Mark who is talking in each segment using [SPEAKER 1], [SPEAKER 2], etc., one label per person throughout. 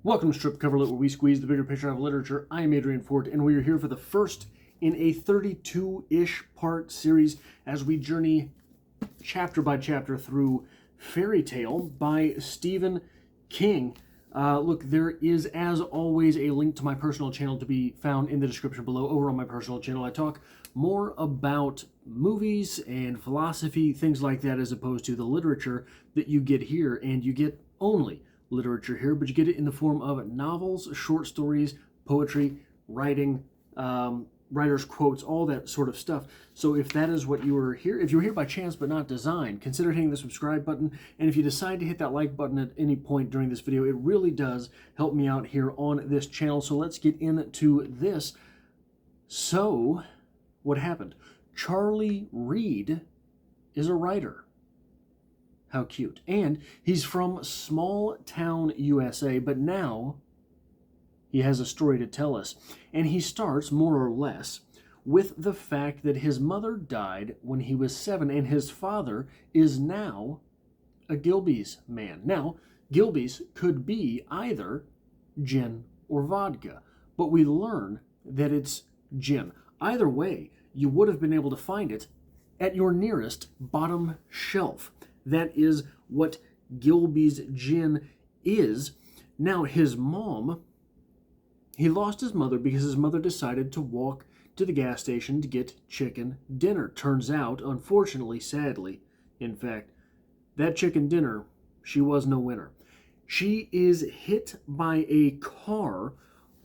[SPEAKER 1] Welcome to Strip Cover Lit, where we squeeze the bigger picture out of literature. I am Adrian Fort, and we are here for the first in a 32-ish part series as we journey chapter by chapter through Fairy Tale by Stephen King. Look, there is, as always, a link to my personal channel to be found in the description below. Over on my personal channel, I talk more about movies and philosophy, things like that, as opposed to the literature that you get here, and you get only literature here, but you get it in the form of novels, short stories, poetry, writing, writer's quotes, all that sort of stuff. So if that is what you were here, if you were here by chance but not design, consider hitting the subscribe button. And if you decide to hit that like button at any point during this video, it really does help me out here on this channel. So let's get into this. So what happened? Charlie Reed is a writer. How cute. And he's from small town USA, but now he has a story to tell us. And he starts, more or less, with the fact that his mother died when he was 7, and his father is now a Gilbey's man. Now, Gilbey's could be either gin or vodka, but we learn that it's gin. Either way, you would have been able to find it at your nearest bottom shelf. That is what Gilbey's gin is. Now, his mom, he lost his mother because his mother decided to walk to the gas station to get chicken dinner. Turns out, unfortunately, sadly, in fact, that chicken dinner, she was no winner. She is hit by a car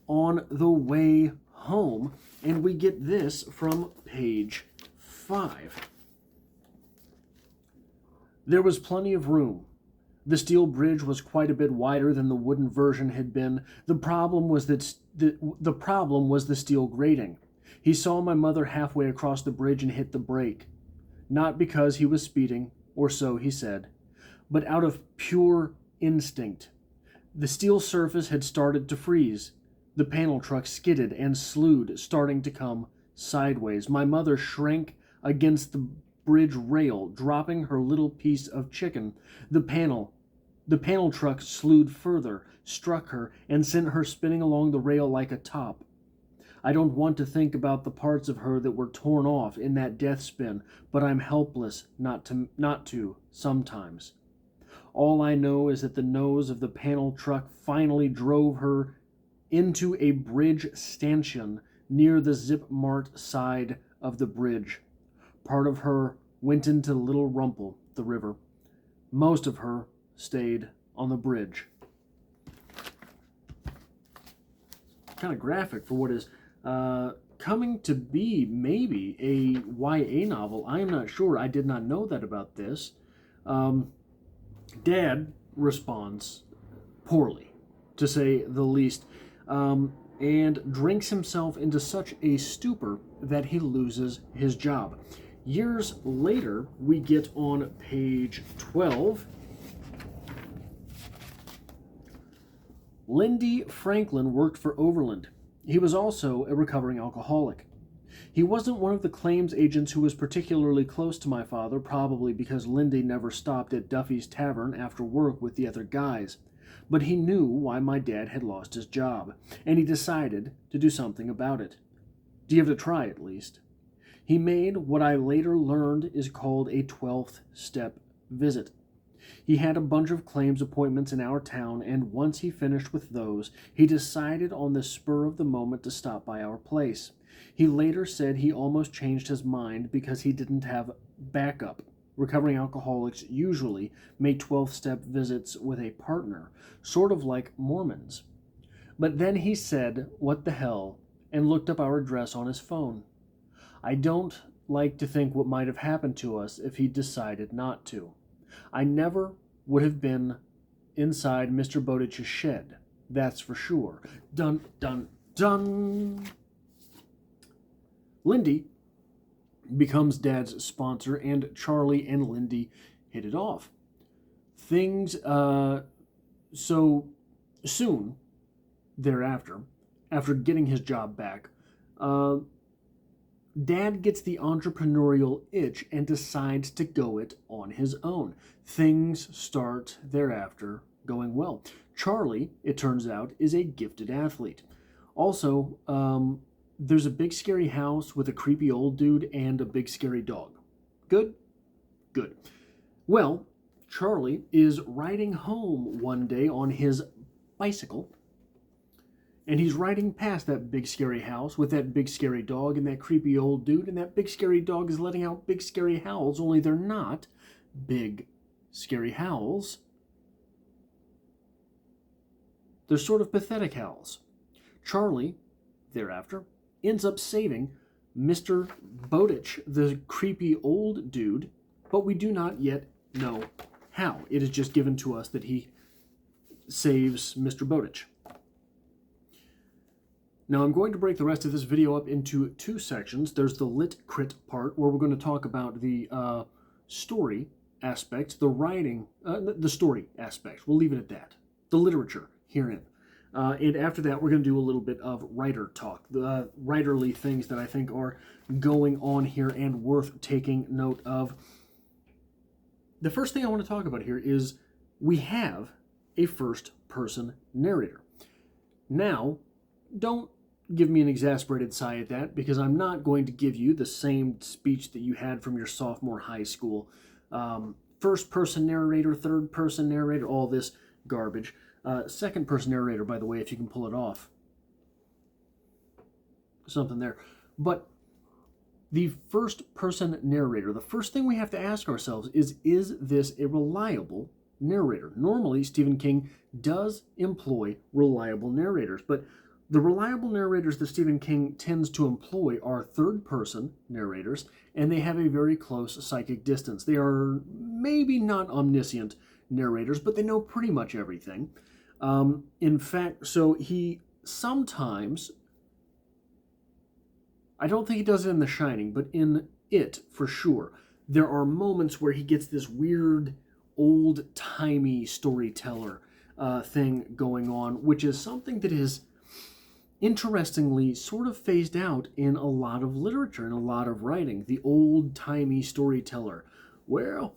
[SPEAKER 1] on the way home, and we get this from page 5. There was plenty of room. The steel bridge was quite a bit wider than the wooden version had been. The problem was the steel grating. He saw my mother halfway across the bridge and hit the brake. Not because he was speeding, or so he said, but out of pure instinct. The steel surface had started to freeze. The panel truck skidded and slewed, starting to come sideways. My mother shrank against the bridge rail, dropping her little piece of chicken. The panel truck slewed further, struck her, and sent her spinning along the rail like a top. I don't want to think about the parts of her that were torn off in that death spin, but I'm helpless not to sometimes. All I know is that the nose of the panel truck finally drove her into a bridge stanchion near the Zip Mart side of the bridge. Part of her went into Little Rumple, the river. Most of her stayed on the bridge. Kind of graphic for what is coming to be maybe a YA novel. I am not sure. I did not know that about this. Dad responds poorly, to say the least, and drinks himself into such a stupor that he loses his job. Years later, we get on page 12. Lindy Franklin worked for Overland. He was also a recovering alcoholic. He wasn't one of the claims agents who was particularly close to my father, probably because Lindy never stopped at Duffy's Tavern after work with the other guys. But he knew why my dad had lost his job, and he decided to do something about it. To give it a try, at least. He made what I later learned is called a 12th step visit. He had a bunch of claims appointments in our town, and once he finished with those, he decided on the spur of the moment to stop by our place. He later said he almost changed his mind because he didn't have backup. Recovering alcoholics usually make 12th step visits with a partner, sort of like Mormons. But then he said, "What the hell," and looked up our address on his phone. I don't like to think what might have happened to us if he decided not to. I never would have been inside Mr. Bowditch's shed, that's for sure. Dun, dun, dun. Lindy becomes Dad's sponsor, and Charlie and Lindy hit it off. Things, so soon thereafter, after getting his job back, Dad gets the entrepreneurial itch and decides to go it on his own. Things start thereafter going well. Charlie, it turns out, is a gifted athlete. Also, there's a big scary house with a creepy old dude and a big scary dog. Good? Good. Well, Charlie is riding home one day on his bicycle, and he's riding past that big scary house with that big scary dog and that creepy old dude, and that big scary dog is letting out big scary howls, only they're not big scary howls. They're sort of pathetic howls. Charlie, thereafter, ends up saving Mr. Bowditch, the creepy old dude, but we do not yet know how. It is just given to us that he saves Mr. Bowditch. Now I'm going to break the rest of this video up into two sections. There's the lit crit part, where we're going to talk about the story aspect, the writing, the story aspect. We'll leave it at that. The literature herein. And after that, we're going to do a little bit of writer talk, the writerly things that I think are going on here and worth taking note of. The first thing I want to talk about here is we have a first-person narrator. Now, don't give me an exasperated sigh at that, because I'm not going to give you the same speech that you had from your sophomore high school. First-person narrator, third-person narrator, all this garbage. Second-person narrator, by the way, if you can pull it off. Something there. But the first-person narrator, the first thing we have to ask ourselves is this a reliable narrator? Normally, Stephen King does employ reliable narrators, but the reliable narrators that Stephen King tends to employ are third-person narrators, and they have a very close psychic distance. They are maybe not omniscient narrators, but they know pretty much everything. In fact, so he sometimes, I don't think he does it in The Shining, but in It, for sure, there are moments where he gets this weird, old-timey storyteller thing going on, which is something that is interestingly sort of phased out in a lot of literature, in a lot of writing. The old-timey storyteller. Well,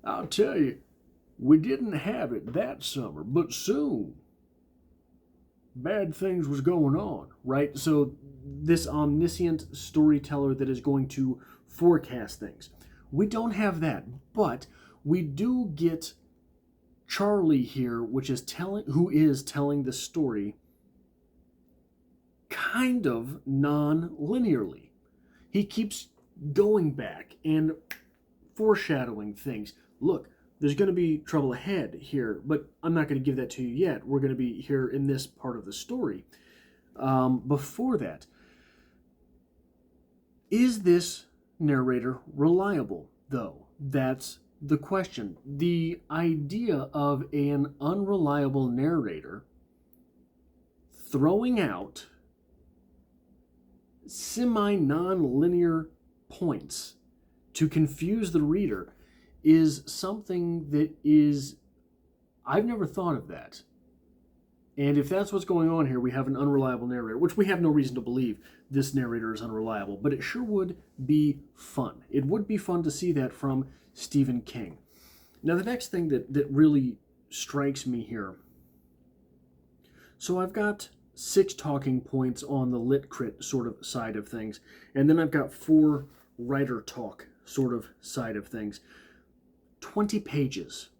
[SPEAKER 1] I'll tell you, we didn't have it that summer, but soon bad things was going on, right? So this omniscient storyteller that is going to forecast things. We don't have that, but we do get Charlie here, who is telling the story kind of non-linearly. He keeps going back and foreshadowing things. Look, there's going to be trouble ahead here, but I'm not going to give that to you yet. We're going to be here in this part of the story. Before that, is this narrator reliable, though? That's the question. The idea of an unreliable narrator throwing out semi-non-linear points to confuse the reader is something that is, I've never thought of that. And if that's what's going on here, we have an unreliable narrator, which we have no reason to believe this narrator is unreliable, but it sure would be fun. It would be fun to see that from Stephen King. Now, the next thing that really strikes me here, so I've got 6 talking points on the lit crit sort of side of things, and then I've got 4 writer talk sort of side of things. 20 pages.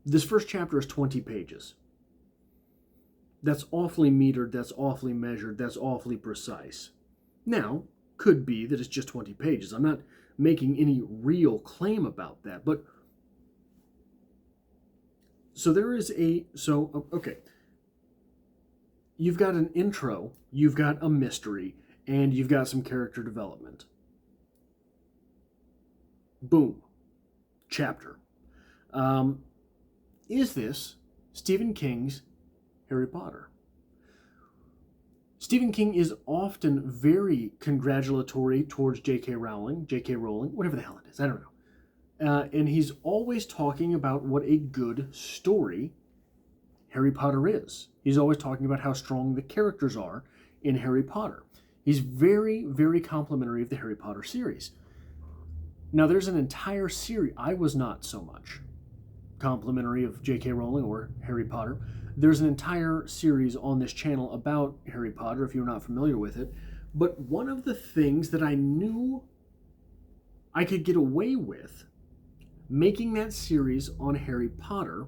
[SPEAKER 1] This first chapter is 20 pages. That's awfully metered, that's awfully measured, that's awfully precise. Now, could be that it's just 20 pages. I'm not making any real claim about that, but so there is okay. You've got an intro, you've got a mystery, and you've got some character development. Boom. Chapter. Is this Stephen King's Harry Potter? Stephen King is often very congratulatory towards J.K. Rowling, whatever the hell it is, I don't know. And he's always talking about what a good story Harry Potter is. He's always talking about how strong the characters are in Harry Potter. He's very, very complimentary of the Harry Potter series. Now, there's an entire series, I was not so much, complimentary of J.K. Rowling or Harry Potter. There's an entire series on this channel about Harry Potter, if you're not familiar with it. But one of the things that I knew I could get away with making that series on Harry Potter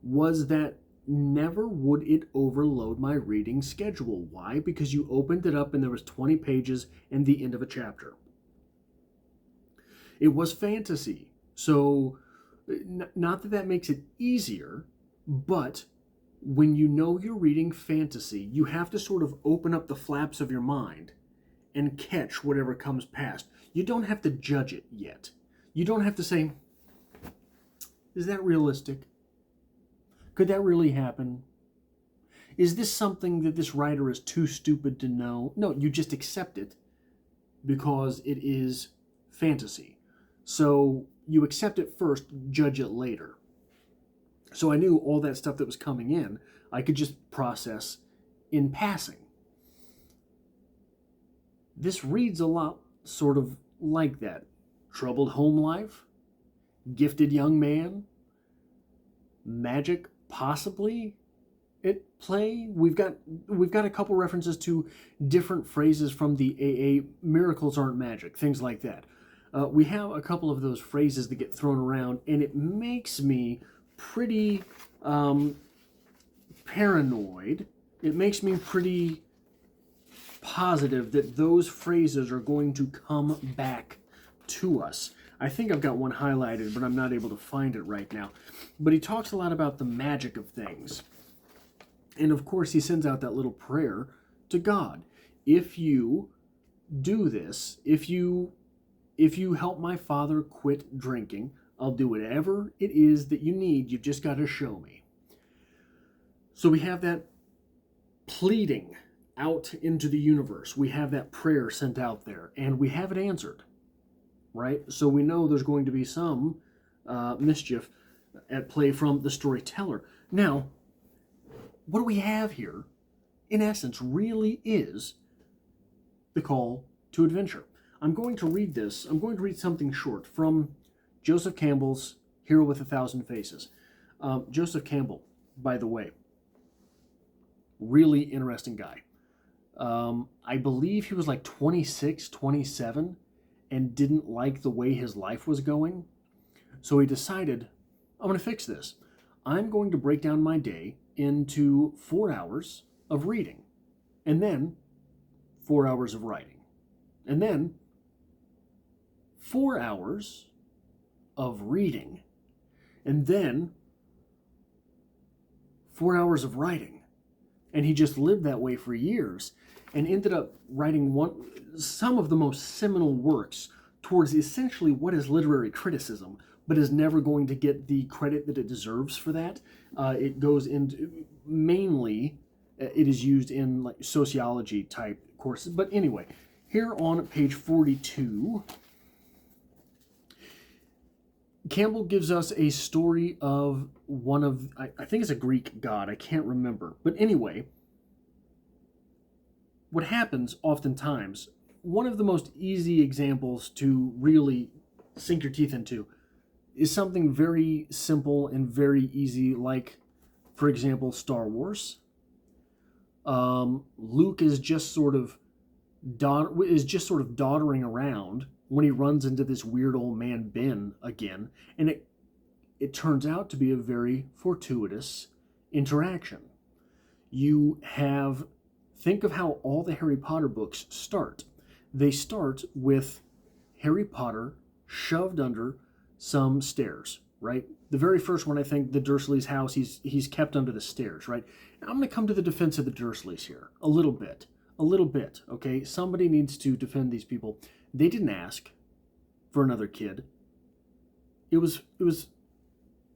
[SPEAKER 1] was that never would it overload my reading schedule. Why? Because you opened it up and there was 20 pages and the end of a chapter. It was fantasy. So, not that that makes it easier, but when you know you're reading fantasy, you have to sort of open up the flaps of your mind and catch whatever comes past. You don't have to judge it yet. You don't have to say, is that realistic? Could that really happen? Is this something that this writer is too stupid to know? No, you just accept it because it is fantasy. So you accept it first, judge it later. So I knew all that stuff that was coming in, I could just process in passing. This reads a lot sort of like that. Troubled home life, gifted young man, magic possibly at play. We've got a couple references to different phrases from the AA, miracles aren't magic, things like that. We have a couple of those phrases that get thrown around, and it makes me pretty paranoid. It makes me pretty positive that those phrases are going to come back to us. I think I've got one highlighted, but I'm not able to find it right now. But he talks a lot about the magic of things. And of course, he sends out that little prayer to God. If you do this, if you help my father quit drinking, I'll do whatever it is that you need. You've just got to show me. So we have that pleading out into the universe. We have that prayer sent out there, and we have it answered, right? So we know there's going to be some mischief at play from the storyteller. Now, what do we have here, in essence, really is the call to adventure. I'm going to read this. I'm going to read something short from Joseph Campbell's Hero with a Thousand Faces. Joseph Campbell, by the way, really interesting guy. I believe he was like 26, 27, and didn't like the way his life was going. So he decided, I'm going to fix this. I'm going to break down my day into 4 hours of reading, and then 4 hours of writing, and then 4 hours of reading, and then 4 hours of writing. And he just lived that way for years and ended up writing some of the most seminal works towards essentially what is literary criticism, but is never going to get the credit that it deserves for that. It goes into, mainly, it is used in like sociology type courses. But anyway, here on page 42, Campbell gives us a story of one of, I think it's a Greek god, I can't remember. But anyway, what happens oftentimes, one of the most easy examples to really sink your teeth into is something very simple and very easy, like, for example, Star Wars. Luke is just sort of doddering around when he runs into this weird old man Ben again, and it turns out to be a very fortuitous interaction. Think of how all the Harry Potter books start. They start with Harry Potter shoved under some stairs, right? The very first one, I think, the Dursleys' house, he's kept under the stairs, right? Now, I'm going to come to the defense of the Dursleys here a little bit, okay? Somebody needs to defend these people. They didn't ask for another kid. It was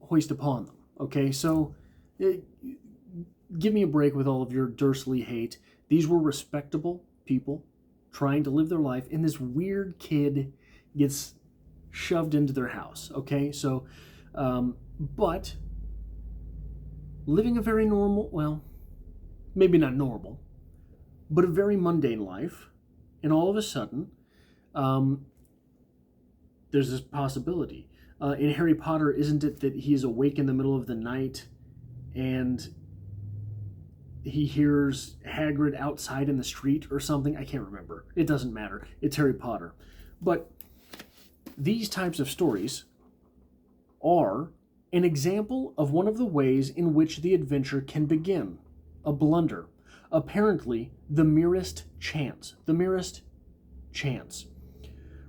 [SPEAKER 1] hoisted upon them, okay? So give me a break with all of your Dursley hate. These were respectable people trying to live their life, and this weird kid gets shoved into their house, okay? So, but living a very normal, well, maybe not normal, but a very mundane life, and all of a sudden, there's this possibility. In Harry Potter, isn't it that he's awake in the middle of the night and he hears Hagrid outside in the street or something? I can't remember. It doesn't matter. It's Harry Potter. But these types of stories are an example of one of the ways in which the adventure can begin. A blunder. Apparently, the merest chance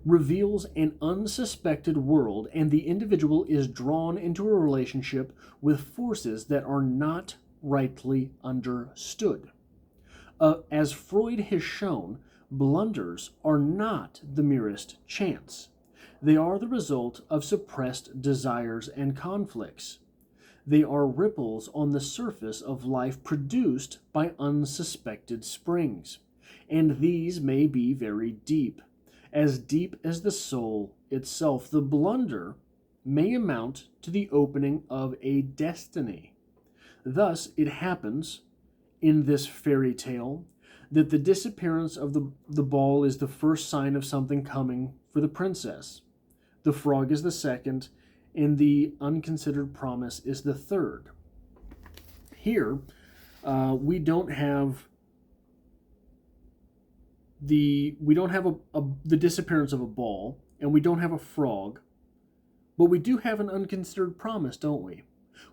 [SPEAKER 1] reveals an unsuspected world, and the individual is drawn into a relationship with forces that are not rightly understood. As Freud has shown, blunders are not the merest chance. They are the result of suppressed desires and conflicts. They are ripples on the surface of life produced by unsuspected springs, and these may be very deep as the soul itself. The blunder may amount to the opening of a destiny. Thus, it happens in this fairy tale that the disappearance of the ball is the first sign of something coming for the princess. The frog is the second, and the unconsidered promise is the third. Here, we don't have the disappearance of a ball, and we don't have a frog, but we do have an unconsidered promise, don't we?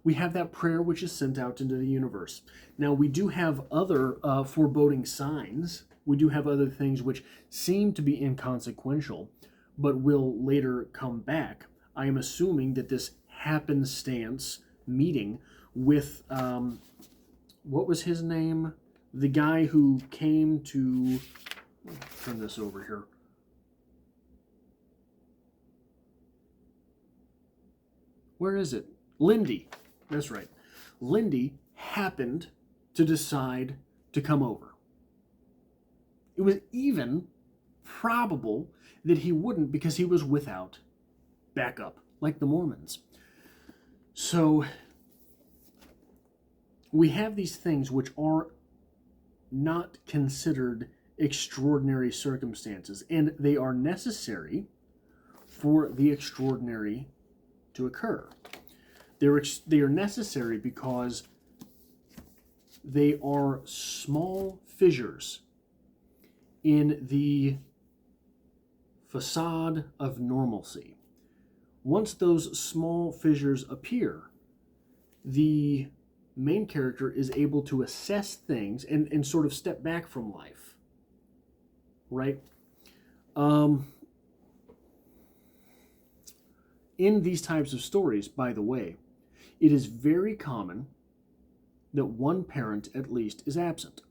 [SPEAKER 1] We have that prayer which is sent out into the universe. Now, we do have other foreboding signs. We do have other things which seem to be inconsequential, but will later come back. I am assuming that this happenstance meeting with, what was his name? The guy who came to... turn this over here. Where is it? Lindy. That's right. Lindy happened to decide to come over. It was even probable that he wouldn't because he was without backup, like the Mormons. So we have these things which are not considered extraordinary circumstances, and they are necessary for the extraordinary to occur. They are necessary because they are small fissures in the facade of normalcy. Once those small fissures appear, the main character is able to assess things and sort of step back from life. Right? In these types of stories, by the way, it is very common that one parent, at least, is absent.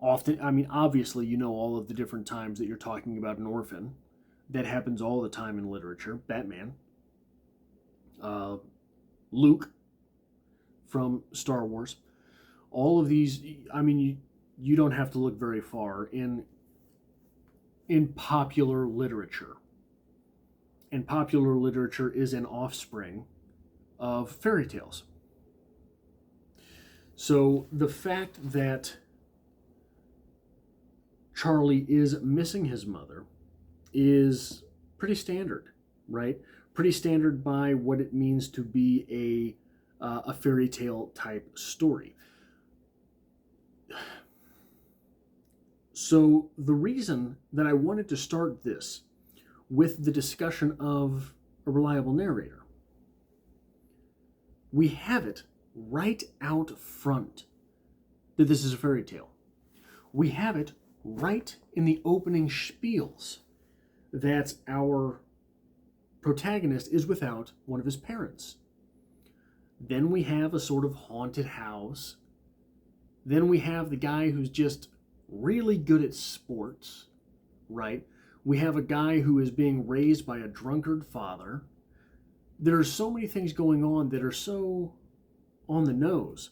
[SPEAKER 1] Often, obviously, you know all of the different times that you're talking about an orphan. That happens all the time in literature. Batman. Luke from Star Wars. All of these, you don't have to look very far in popular literature. And popular literature is an offspring of fairy tales. So the fact that Charlie is missing his mother is pretty standard, right? Pretty standard by what it means to be a fairy tale type story. So the reason that I wanted to start this with the discussion of a reliable narrator, we have it right out front that this is a fairy tale. We have it right in the opening spiels that our protagonist is without one of his parents. Then we have a sort of haunted house. Then we have the guy who's just really good at sports, right? We have a guy who is being raised by a drunkard father. There are so many things going on that are so on the nose.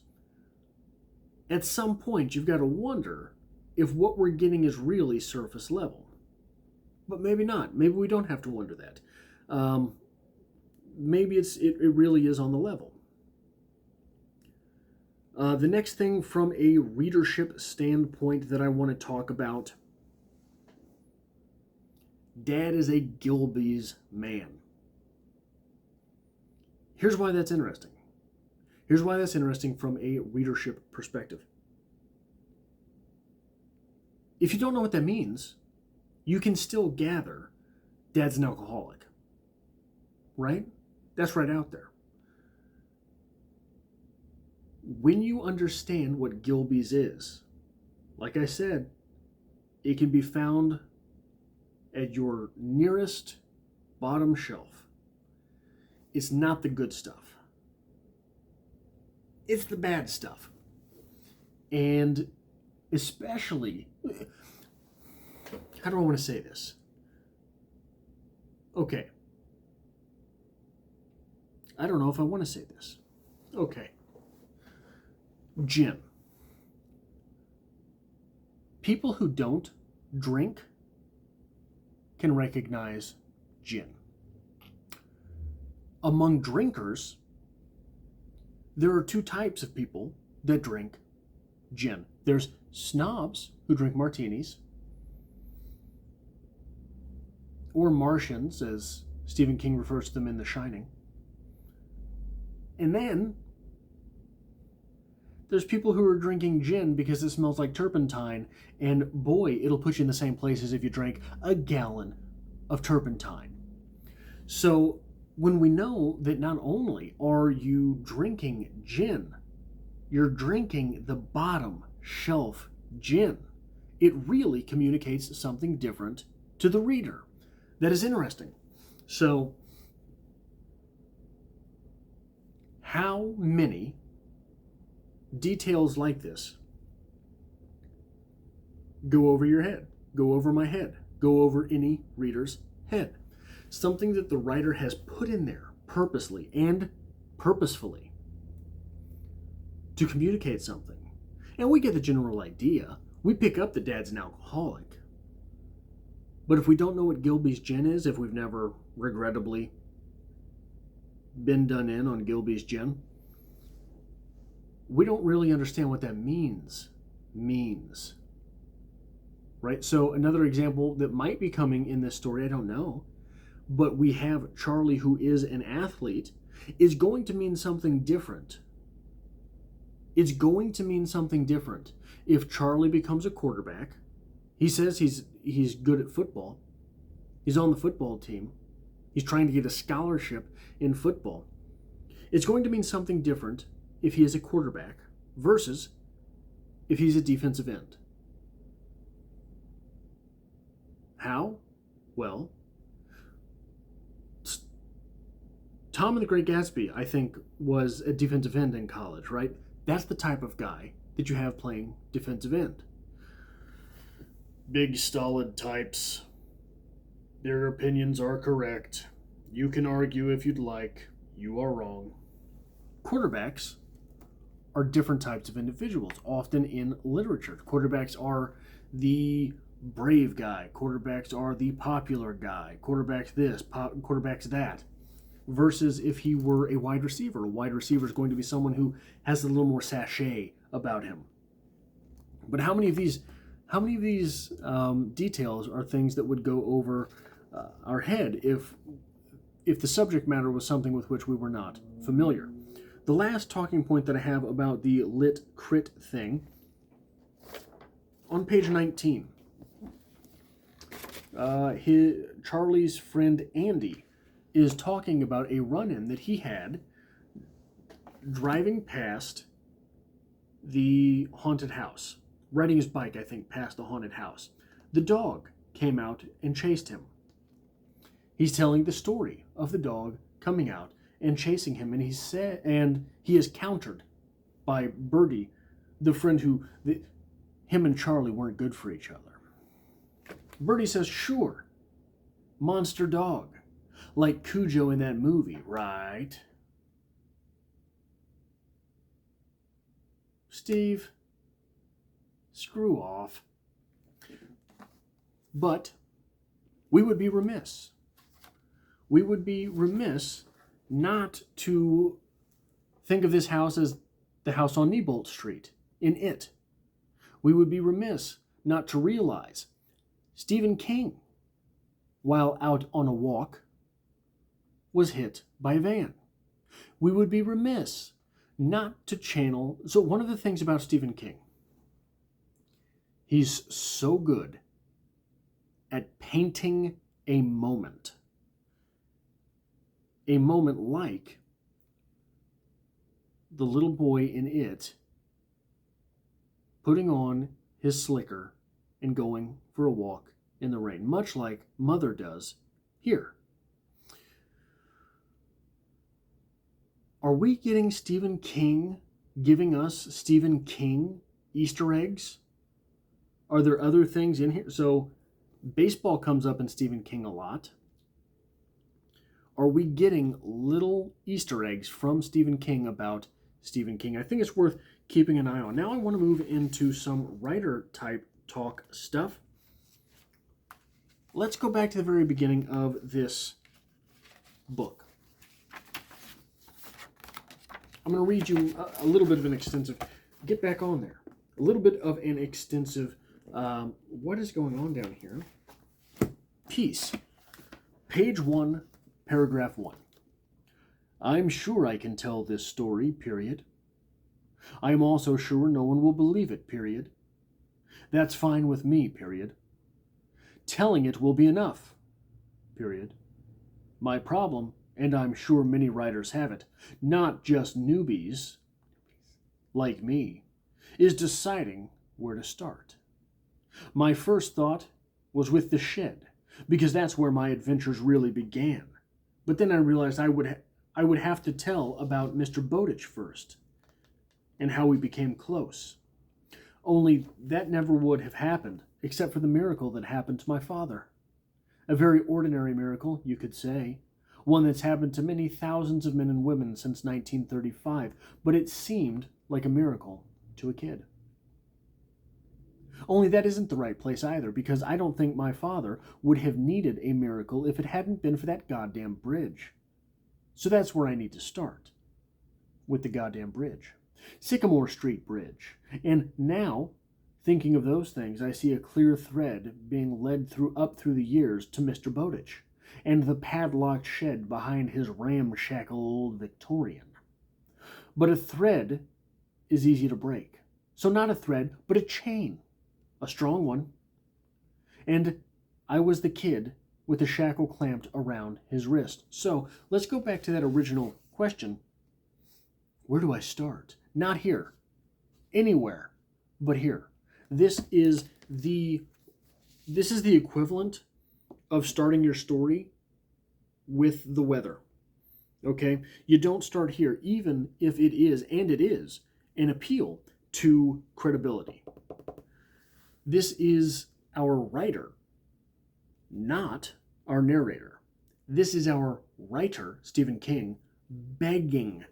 [SPEAKER 1] At some point, you've got to wonder if what we're getting is really surface level. But maybe not. Maybe we don't have to wonder that. Maybe it really is on the level. The next thing from a readership standpoint that I want to talk about, Dad is a Gilby's man. Here's why that's interesting. Here's why that's interesting from a readership perspective. If you don't know what that means, you can still gather Dad's an alcoholic. Right? That's right out there. When you understand what Gilbey's is, like I said, it can be found at your nearest bottom shelf. It's not the good stuff. It's the bad stuff. And especially, how do I want to say this? Okay. I don't know if I want to say this. Okay. Gin. People who don't drink can recognize gin. Among drinkers, there are two types of people that drink gin. There's snobs who drink martinis, or Martians, as Stephen King refers to them in The Shining. And then there's people who are drinking gin because it smells like turpentine, and boy, it'll put you in the same place as if you drank a gallon of turpentine. So when we know that not only are you drinking gin, you're drinking the bottom shelf gin, it really communicates something different to the reader. That is interesting. So, how many details like this go over your head, go over my head, go over any reader's head? Something that the writer has put in there purposely and purposefully to communicate something. And we get the general idea. We pick up that Dad's an alcoholic. But if we don't know what Gilbey's gin is, if we've never regrettably been done in on Gilbey's gin, we don't really understand what that means. Right? So another example that might be coming in this story, I don't know, but we have Charlie, who is an athlete, is going to mean something different. It's going to mean something different. If Charlie becomes a quarterback, he says he's good at football. He's on the football team. He's trying to get a scholarship in football. It's going to mean something different if he is a quarterback versus if he's a defensive end. How? Well, Tom in The Great Gatsby, I think, was a defensive end in college, right? That's the type of guy that you have playing defensive end. Big, stolid types. Their opinions are correct. You can argue if you'd like. You are wrong. Quarterbacks are different types of individuals, often in literature. Quarterbacks are the brave guy. Quarterbacks are the popular guy. Quarterbacks this, quarterbacks that. Versus if he were a wide receiver. A wide receiver is going to be someone who has a little more sachet about him. But how many of these details are things that would go over our head if the subject matter was something with which we were not familiar? The last talking point that I have about the lit crit thing, on page 19, Charlie's friend Andy is talking about a run-in that he had driving past the haunted house. Riding his bike, I think, past the haunted house. The dog came out and chased him. He's telling the story of the dog coming out and chasing him, and he is countered by Birdie, the friend him and Charlie weren't good for each other. Birdie says, "Sure, monster dog, like Cujo in that movie, right?" Steve, screw off. But we would be remiss. We would be remiss not to think of this house as the house on Neibolt Street in It. We would be remiss not to realize Stephen King, while out on a walk, was hit by a van. We would be remiss not to channel. So one of the things about Stephen King, he's so good at painting a moment. A moment like the little boy in It putting on his slicker and going for a walk in the rain, much like Mother does here. Are we getting Stephen King giving us Stephen King Easter eggs? Are there other things in here? So baseball comes up in Stephen King a lot. Are we getting little Easter eggs from Stephen King about Stephen King? I think it's worth keeping an eye on. Now I want to move into some writer type talk stuff. Let's go back to the very beginning of this book. I'm going to read you a little bit of an extensive, get back on there, a little bit of an extensive, what is going on down here? Piece. Page 1, paragraph 1. I'm sure I can tell this story, period. I am also sure no one will believe it, period. That's fine with me, period. Telling it will be enough, period. My problem, and I'm sure many writers have it, not just newbies like me, is deciding where to start. My first thought was with the shed, because that's where my adventures really began. But then I realized I would have to tell about Mr. Bowditch first, and how we became close. Only that never would have happened, except for the miracle that happened to my father. A very ordinary miracle, you could say. One that's happened to many thousands of men and women since 1935, but it seemed like a miracle to a kid. Only that isn't the right place either, because I don't think my father would have needed a miracle if it hadn't been for that goddamn bridge. So that's where I need to start, with the goddamn bridge. Sycamore Street Bridge. And now, thinking of those things, I see a clear thread being led up through the years to Mr. Bowditch, and the padlocked shed behind his ramshackle old Victorian. But a thread is easy to break. So not a thread, but a chain. A strong one. And I was the kid with the shackle clamped around his wrist. So let's go back to that original question. Where do I start? Not here. Anywhere but here. This is the equivalent of starting your story with the weather. Okay? You don't start here, even if it is, and it is, an appeal to credibility. This is our writer, not our narrator. This is our writer, Stephen King, begging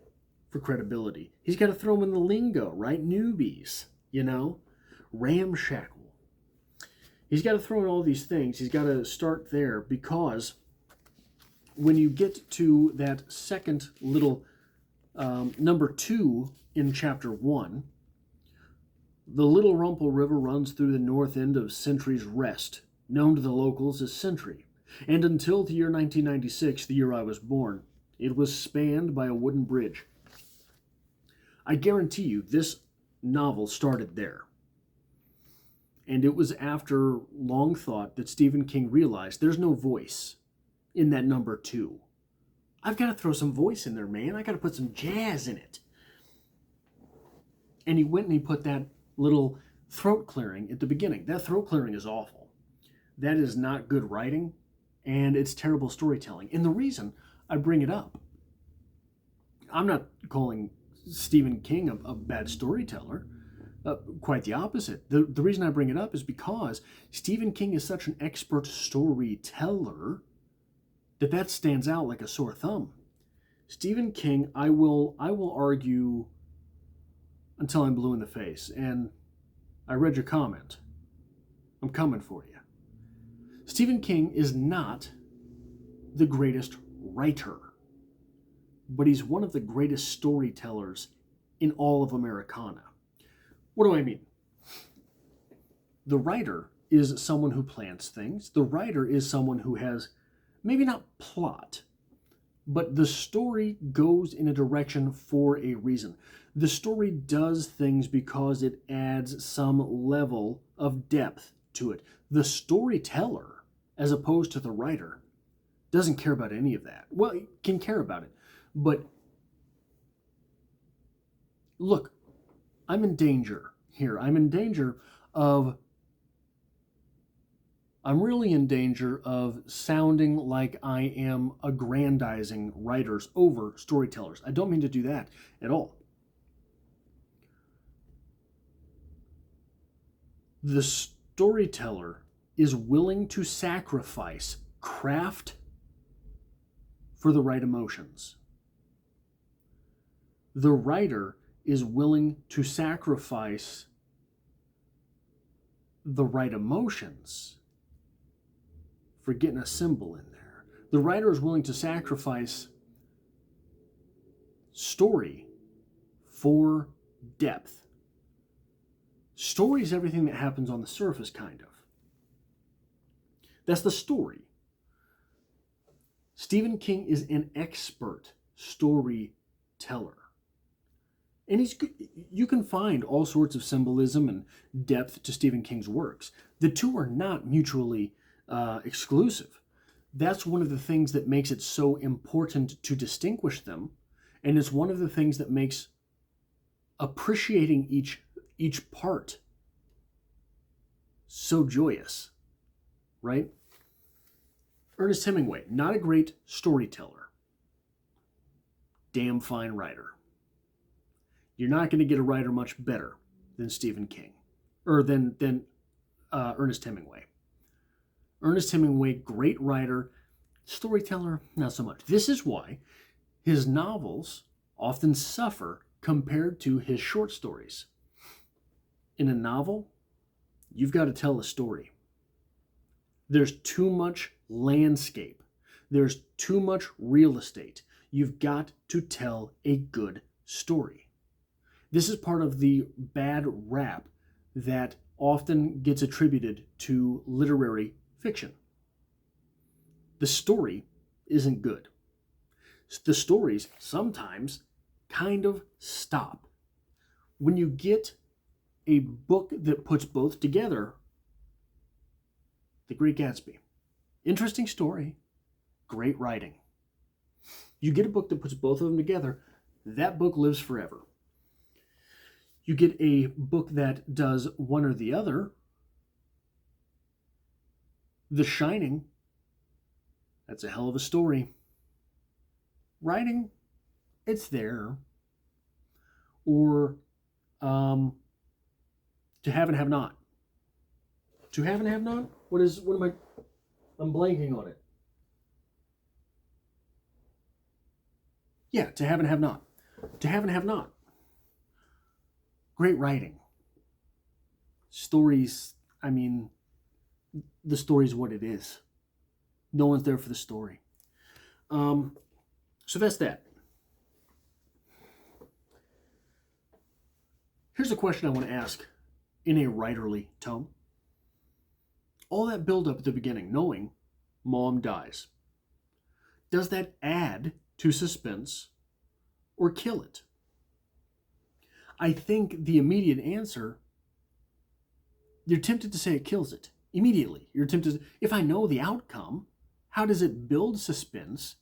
[SPEAKER 1] for credibility. He's got to throw them in the lingo, right? Newbies, ramshackle. He's got to throw in all these things. He's got to start there, because when you get to that second little number 2 in chapter 1, the Little Rumpel River runs through the north end of Sentry's Rest, known to the locals as Sentry, and until the year 1996, the year I was born, it was spanned by a wooden bridge. I guarantee you this novel started there. And it was after long thought that Stephen King realized there's no voice in that number 2. I've got to throw some voice in there, man. I got to put some jazz in it. And he went and he put that little throat clearing at the beginning. That throat clearing is awful. That is not good writing, and it's terrible storytelling. And the reason I bring it up, I'm not calling Stephen King a bad storyteller. Quite the opposite. The reason I bring it up is because Stephen King is such an expert storyteller that stands out like a sore thumb. Stephen King, I will argue until I'm blue in the face. And I read your comment. I'm coming for you. Stephen King is not the greatest writer, but he's one of the greatest storytellers in all of Americana. What do I mean? The writer is someone who plans things. The writer is someone who has, maybe not plot, But the story goes in a direction for a reason. The story does things because it adds some level of depth to it. The storyteller, as opposed to the writer, doesn't care about any of that. Well, it can care about it, but look, I'm in danger here. I'm really in danger of sounding like I am aggrandizing writers over storytellers. I don't mean to do that at all. The storyteller is willing to sacrifice craft for the right emotions. The writer is willing to sacrifice the right emotions for getting a symbol in there. The writer is willing to sacrifice story for depth. Story is everything that happens on the surface, kind of. That's the story. Stephen King is an expert storyteller. And you can find all sorts of symbolism and depth to Stephen King's works. The two are not mutually exclusive. That's one of the things that makes it so important to distinguish them, and it's one of the things that makes appreciating each part so joyous, right? Ernest Hemingway, not a great storyteller, damn fine writer. You're not going to get a writer much better than Stephen King, or than Ernest Hemingway. Ernest Hemingway, great writer, storyteller, not so much. This is why his novels often suffer compared to his short stories. In a novel, you've got to tell a story. There's too much landscape. There's too much real estate. You've got to tell a good story. This is part of the bad rap that often gets attributed to literary fiction. The story isn't good. The stories sometimes kind of stop. When you get a book that puts both together, The Great Gatsby, interesting story, great writing. You get a book that puts both of them together, that book lives forever. You get a book that does one or the other, The Shining, that's a hell of a story. Writing, it's there. Or To Have and Have Not. To Have and Have Not? I'm blanking on it. Yeah, To Have and Have Not. To Have and Have Not. Great writing. Stories, the story's what it is. No one's there for the story. So that's that. Here's a question I want to ask in a writerly tone. All that build-up at the beginning, knowing Mom dies, does that add to suspense or kill it? I think the immediate answer, you're tempted to say it kills it. Immediately. You're tempted, if I know the outcome, how does it build suspense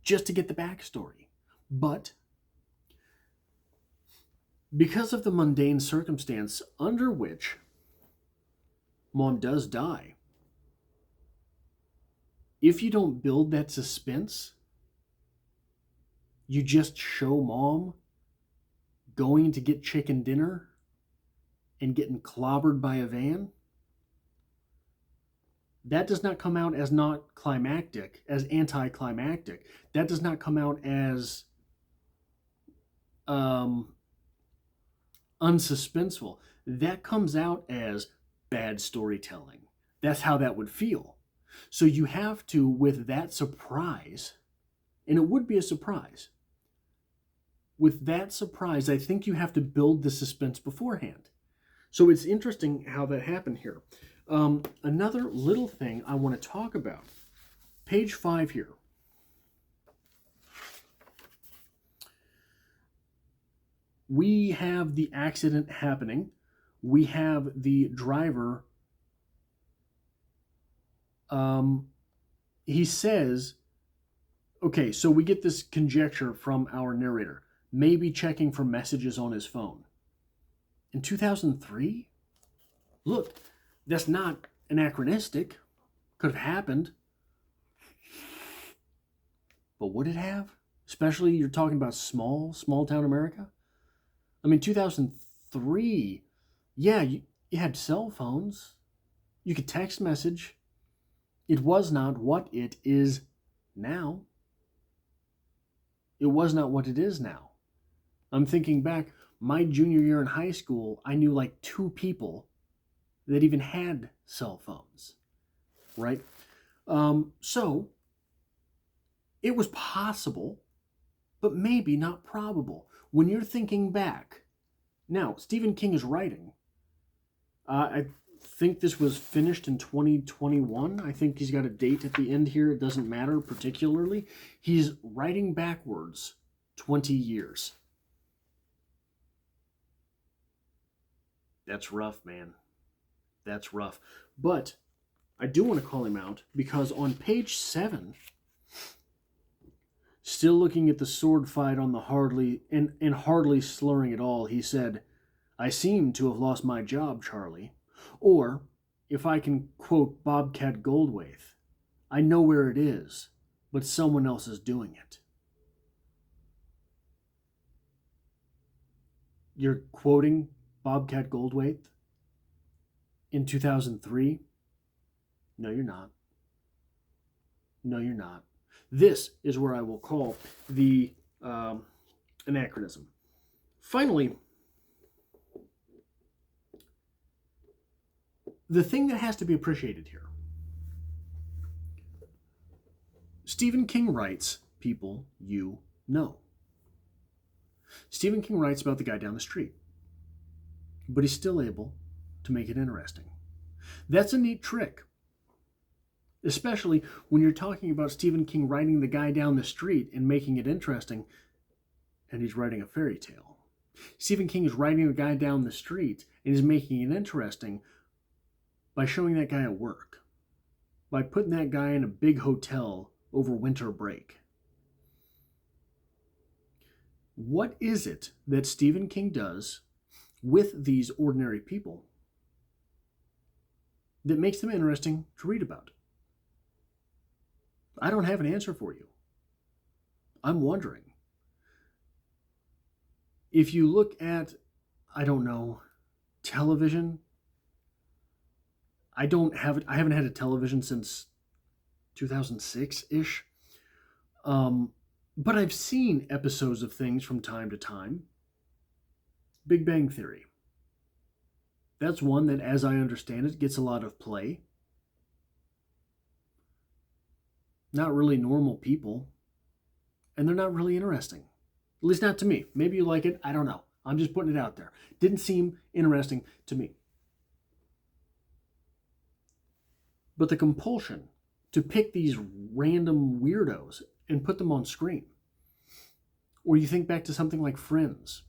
[SPEAKER 1] just to get the backstory? But because of the mundane circumstance under which Mom does die, if you don't build that suspense, you just show Mom going to get chicken dinner and getting clobbered by a van, that does not come out as not climactic, as anticlimactic. That does not come out as unsuspenseful. That comes out as bad storytelling. That's how that would feel. So you have to, with that surprise, and it would be a surprise, with that surprise, I think you have to build the suspense beforehand. So it's interesting how that happened here. Another little thing I want to talk about. Page 5 here. we have the accident happening. We have the driver. He says, okay, so we get this conjecture from our narrator, maybe checking for messages on his phone. In 2003? Look, that's not anachronistic. Could have happened. But would it have? Especially you're talking about small town America? I mean, 2003, yeah, you had cell phones. You could text message. It was not what it is now. It was not what it is now. I'm thinking back, my junior year in high school, I knew like 2 people that even had cell phones, right? So it was possible, but maybe not probable. When you're thinking back, now Stephen King is writing. I think this was finished in 2021. I think he's got a date at the end here. It doesn't matter particularly. He's writing backwards 20 years. That's rough, man. That's rough. But I do want to call him out because on page 7, still looking at the sword fight on the Hardly and hardly slurring at all, he said, "I seem to have lost my job, Charlie." Or, if I can quote Bobcat Goldthwait, "I know where it is, but someone else is doing it." You're quoting Bobcat Goldthwait in 2003? No, you're not. No, you're not. This is where I will call the anachronism. Finally, the thing that has to be appreciated here. Stephen King writes people you know. Stephen King writes about the guy down the street, but he's still able to make it interesting. That's a neat trick, especially when you're talking about Stephen King writing the guy down the street and making it interesting, and he's writing a fairy tale. Stephen King is writing the guy down the street and he's making it interesting by showing that guy at work, by putting that guy in a big hotel over winter break. What is it that Stephen King does with these ordinary people that makes them interesting to read about? I don't have an answer for you. I'm wondering. If you look at, I don't know, television, I haven't had a television since 2006-ish. But I've seen episodes of things from time to time. Big Bang Theory. That's one that, as I understand it, gets a lot of play. Not really normal people. And they're not really interesting. At least not to me. Maybe you like it. I don't know. I'm just putting it out there. Didn't seem interesting to me. But the compulsion to pick these random weirdos and put them on screen. Or you think back to something like Friends.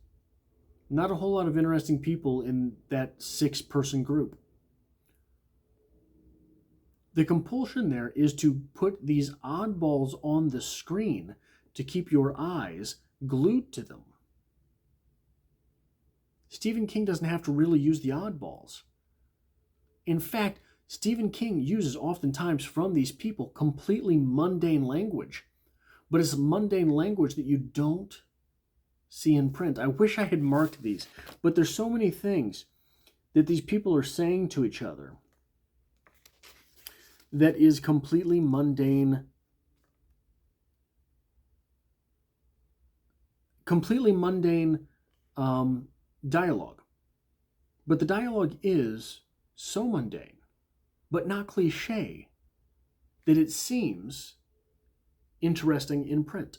[SPEAKER 1] Not a whole lot of interesting people in that 6-person group. The compulsion there is to put these oddballs on the screen to keep your eyes glued to them. Stephen King doesn't have to really use the oddballs. In fact, Stephen King uses oftentimes from these people completely mundane language, but it's mundane language that you don't see in print. I wish I had marked these, but there's so many things that these people are saying to each other that is completely mundane, dialogue. But the dialogue is so mundane, but not cliche, that it seems interesting in print.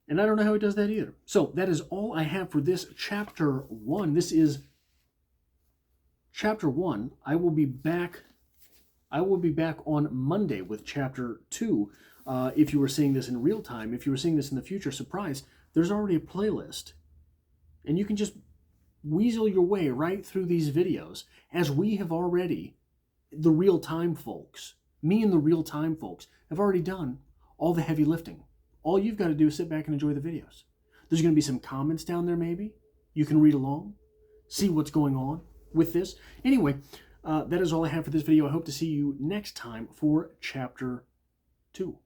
[SPEAKER 1] And I don't know how he does that either. So that is all I have for this chapter 1. This is chapter 1. I will be back on Monday with chapter 2. If you were seeing this in real time, if you were seeing this in the future, surprise, there's already a playlist. And you can just weasel your way right through these videos, as we have already, the real-time folks, me and the real-time folks, have already done all the heavy lifting. All you've got to do is sit back and enjoy the videos. There's going to be some comments down there maybe. You can read along, see what's going on with this. Anyway, that is all I have for this video. I hope to see you next time for Chapter 2.